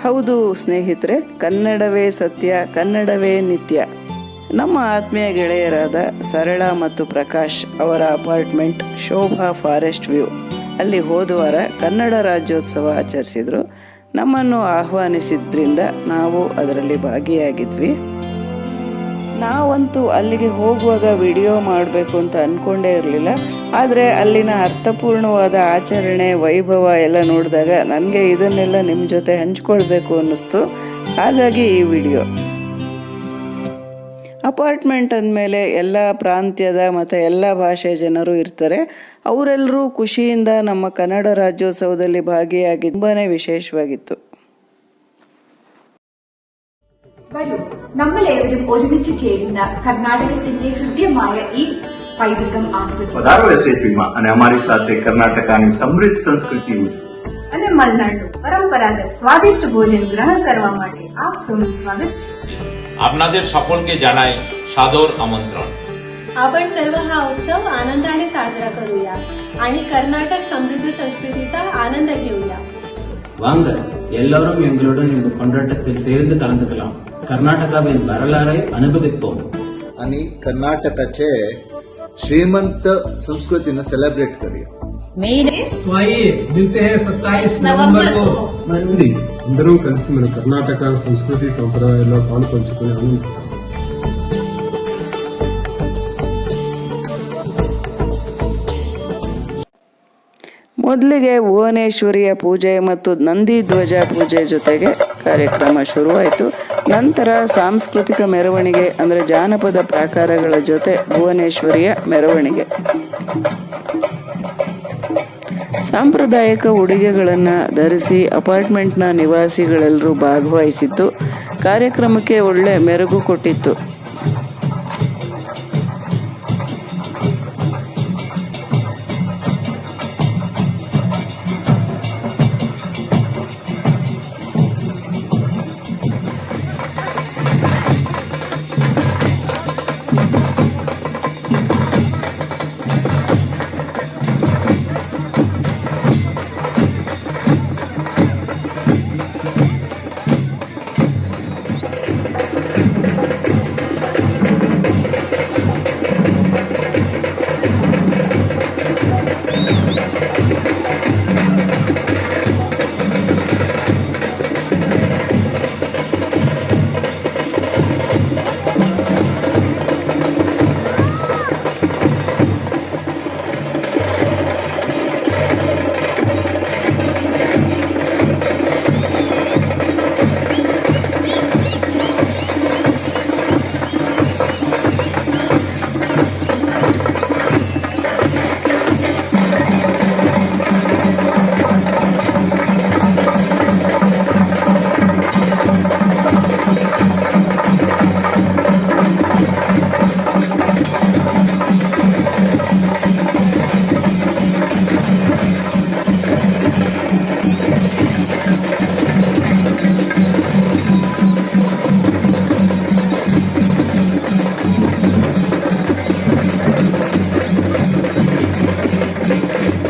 ಹೌದು ಸ್ನೇಹಿತರೆ, ಕನ್ನಡವೇ ಸತ್ಯ, ಕನ್ನಡವೇ ನಿತ್ಯ. ನಮ್ಮ ಆತ್ಮೀಯ ಗೆಳೆಯರಾದ ಸರಳ ಮತ್ತು ಪ್ರಕಾಶ್ ಅವರ ಅಪಾರ್ಟ್ಮೆಂಟ್ ಶೋಭಾ ಫಾರೆಸ್ಟ್ ವ್ಯೂ ಅಲ್ಲಿ ಹೋದವಾರ ಕನ್ನಡ ರಾಜ್ಯೋತ್ಸವ ಆಚರಿಸಿದರು. ನಮ್ಮನ್ನು ಆಹ್ವಾನಿಸಿದ್ರಿಂದ ನಾವು ಅದರಲ್ಲಿ ಭಾಗಿಯಾಗಿದ್ವಿ. ನಾವಂತೂ ಅಲ್ಲಿಗೆ ಹೋಗುವಾಗ ವಿಡಿಯೋ ಮಾಡಬೇಕು ಅಂತ ಅಂದ್ಕೊಂಡೇ ಇರಲಿಲ್ಲ. ಆದರೆ ಅಲ್ಲಿನ ಅರ್ಥಪೂರ್ಣವಾದ ಆಚರಣೆ, ವೈಭವ ಎಲ್ಲ ನೋಡಿದಾಗ ನನಗೆ ಇದನ್ನೆಲ್ಲ ನಿಮ್ಮ ಜೊತೆ ಹಂಚ್ಕೊಳ್ಬೇಕು ಅನ್ನಿಸ್ತು. ಹಾಗಾಗಿ ಈ ವಿಡಿಯೋ. ಅಪಾರ್ಟ್ಮೆಂಟ್ ಅಂದಮೇಲೆ ಎಲ್ಲ ಪ್ರಾಂತ್ಯದ ಮತ್ತು ಎಲ್ಲ ಭಾಷೆಯ ಜನರು ಇರ್ತಾರೆ. ಅವರೆಲ್ಲರೂ ಖುಷಿಯಿಂದ ನಮ್ಮ ಕನ್ನಡ ರಾಜ್ಯೋತ್ಸವದಲ್ಲಿ ಭಾಗಿಯಾಗಿ ತುಂಬಾ ವಿಶೇಷವಾಗಿತ್ತು. വരൂ, നമ്മളേവരും ഒരുമിച്ച് ചേരുന്ന കർണാടകത്തിന്റെ ഹൃദ്യമായ ഈ പൈതൃകം આસ્વાદિക്കുക. પધારો એસએપીમાં અને અમારી સાથે કર્ણાટકાની સમૃદ્ધ સંસ્કૃતિ ઉજવો અને મલનાડનું પરંપરાગત સ્વાદિષ્ટ ભોજન ગ્રહણ કરવા માટે આપ સૌનું સ્વાગત છે. আপনাদের সকলকে জানাই সাদর আমন্ত্রণ. आपण सर्व हा उत्सव आनंदाने साजरा करूया आणि कर्नाटक समृद्ध संस्कृतीचा आनंद घेऊया. வாங்க, எல்லாரும் எங்களுடன் இந்த கொண்டாட்டத்தில் சேர்ந்து கலந்துக்கலாம். कर्नाटकाविன் வரலாறை अनुभविப்போம் आणि कर्नाटकाचे श्रीमंत संस्कृतीनं सेलिब्रेट करूया. मिलते हैं 27 नवंबर को. రండి, అందరం కలిసి మన కర్ణాటక సంస్కృతి సంప్రదాయాల్లో పాలు పంచుకుని ఆనందిస్తాం. ಮೊದಲಿಗೆ ಭುವನೇಶ್ವರಿಯ ಪೂಜೆ ಮತ್ತು ನಂದಿ ಧ್ವಜ ಪೂಜೆ ಜೊತೆಗೆ ಕಾರ್ಯಕ್ರಮ ಶುರುವಾಯಿತು. ನಂತರ ಸಾಂಸ್ಕೃತಿಕ ಮೆರವಣಿಗೆ ಅಂದರೆ ಜಾನಪದ ಪ್ರಾಕಾರಗಳ ಜೊತೆ ಭುವನೇಶ್ವರಿಯ ಮೆರವಣಿಗೆ. ಸಾಂಪ್ರದಾಯಿಕ ಉಡುಗೆಗಳನ್ನು ಧರಿಸಿ ಅಪಾರ್ಟ್ಮೆಂಟ್ನ ನಿವಾಸಿಗಳೆಲ್ಲರೂ ಭಾಗವಹಿಸಿದ್ದು ಕಾರ್ಯಕ್ರಮಕ್ಕೆ ಒಳ್ಳೆ ಮೆರುಗು ಕೊಟ್ಟಿತ್ತು.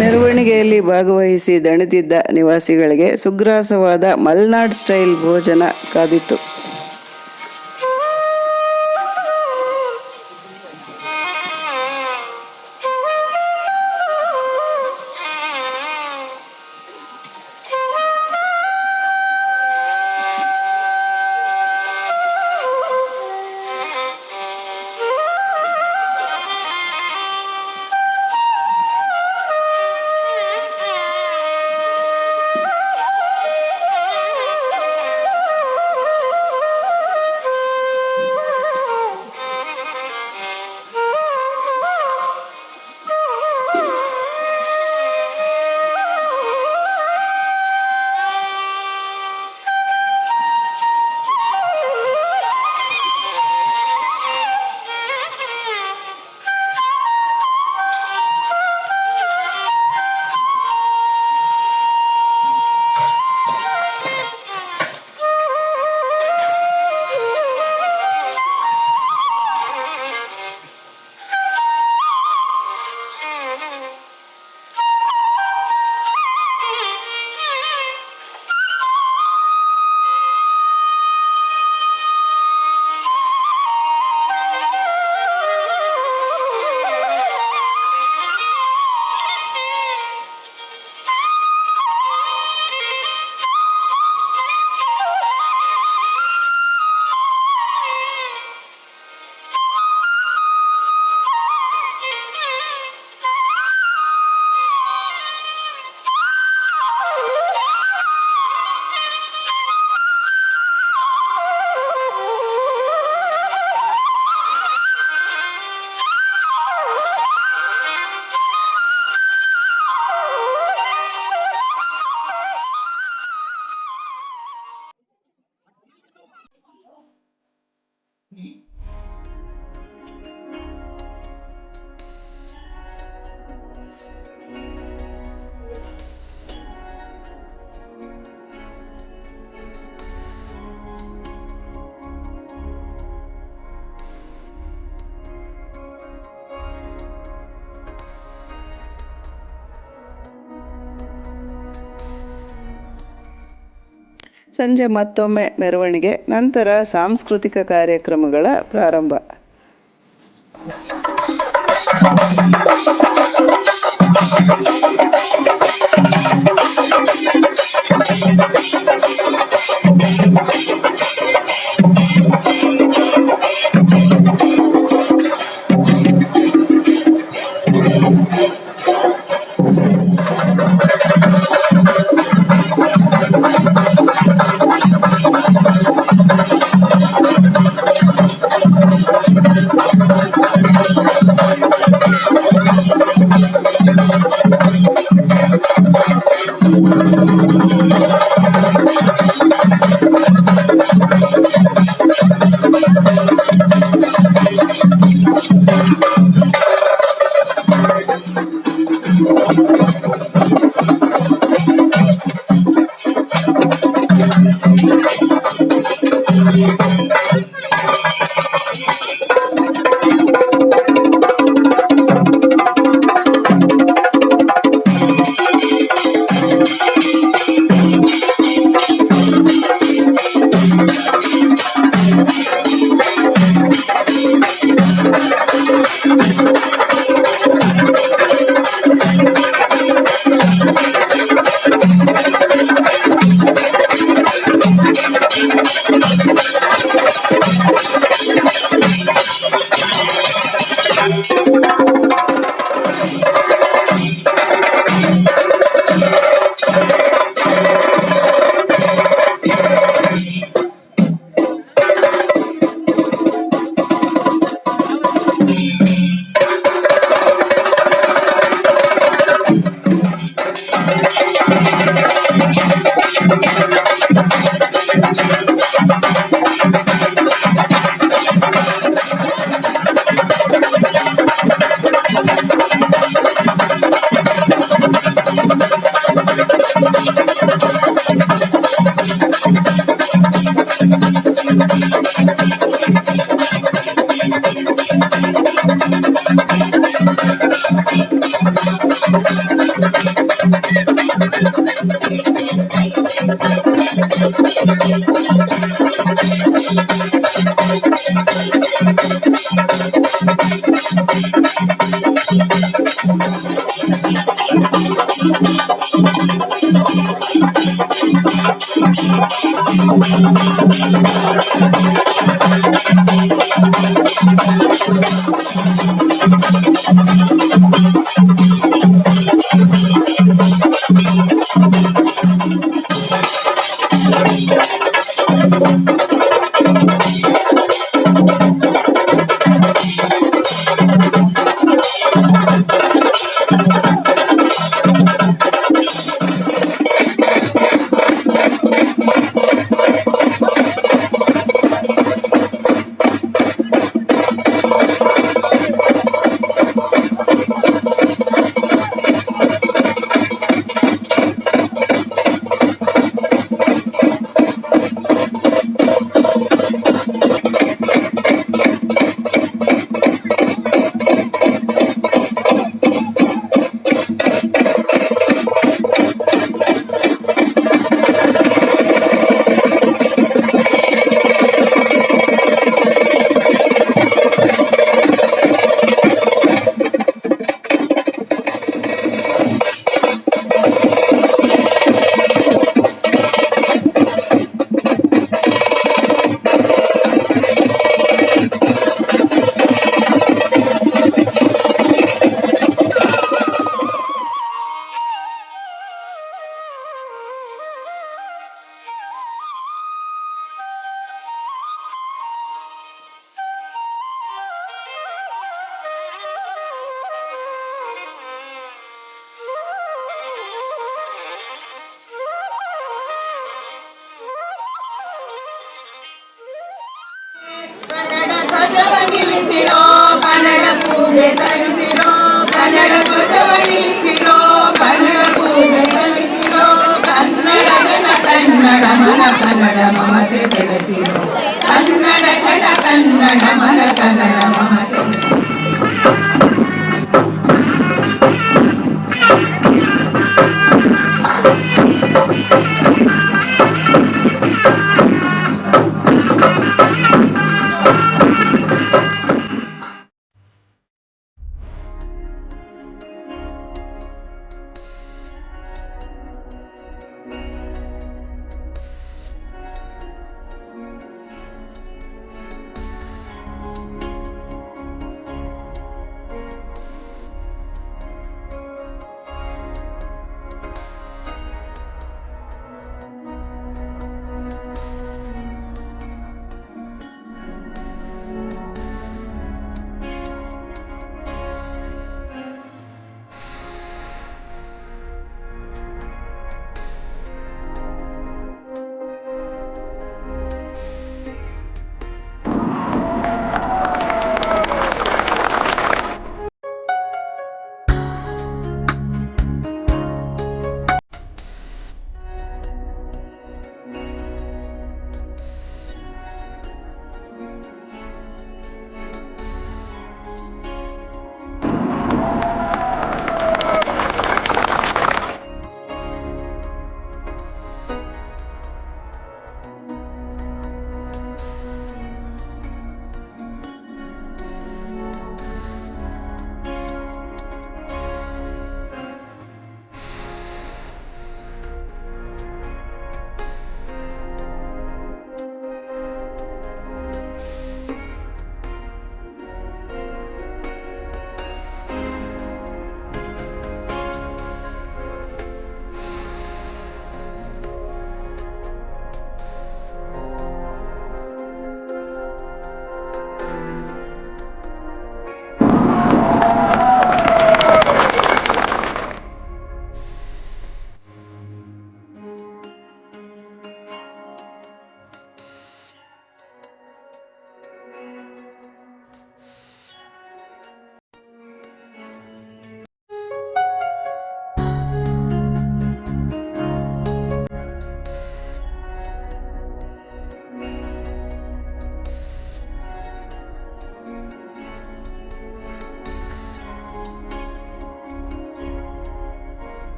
ಮೆರವಣಿಗೆಯಲ್ಲಿ ಭಾಗವಹಿಸಿ ದಣಿದಿದ್ದ ನಿವಾಸಿಗಳಿಗೆ ಸುಗ್ರಾಸವಾದ ಮಲ್ನಾಡ್ ಸ್ಟೈಲ್ ಭೋಜನ ಕಾದಿತ್ತು. ಸಂಜೆ ಮತ್ತೊಮ್ಮೆ ಮೆರವಣಿಗೆ, ನಂತರ ಸಾಂಸ್ಕೃತಿಕ ಕಾರ್ಯಕ್ರಮಗಳ ಪ್ರಾರಂಭ.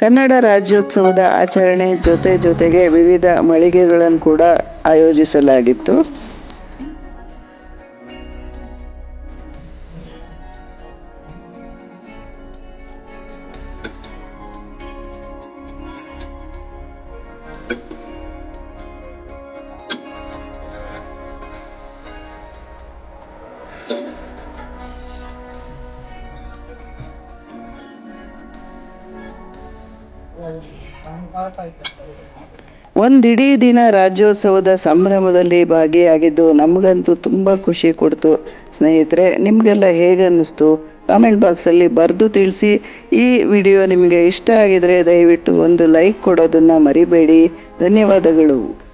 ಕನ್ನಡ ರಾಜ್ಯೋತ್ಸವದ ಆಚರಣೆ ಜೊತೆಗೆ ವಿವಿಧ ಮಳಿಗೆಗಳನ್ನು ಕೂಡ ಆಯೋಜಿಸಲಾಗಿತ್ತು. ಒಂದಿಡೀ ದಿನ ರಾಜ್ಯೋತ್ಸವದ ಸಂಭ್ರಮದಲ್ಲಿ ಭಾಗಿಯಾಗಿದ್ದು ನಮಗಂತೂ ತುಂಬ ಖುಷಿ ಕೊಡ್ತು. ಸ್ನೇಹಿತರೆ, ನಿಮಗೆಲ್ಲ ಹೇಗೆ ಅನ್ನಿಸ್ತು ಕಾಮೆಂಟ್ ಬಾಕ್ಸಲ್ಲಿ ಬರೆದು ತಿಳಿಸಿ. ಈ ವಿಡಿಯೋ ನಿಮಗೆ ಇಷ್ಟ ಆಗಿದರೆ ದಯವಿಟ್ಟು ಒಂದು ಲೈಕ್ ಕೊಡೋದನ್ನು ಮರಿಬೇಡಿ. ಧನ್ಯವಾದಗಳು.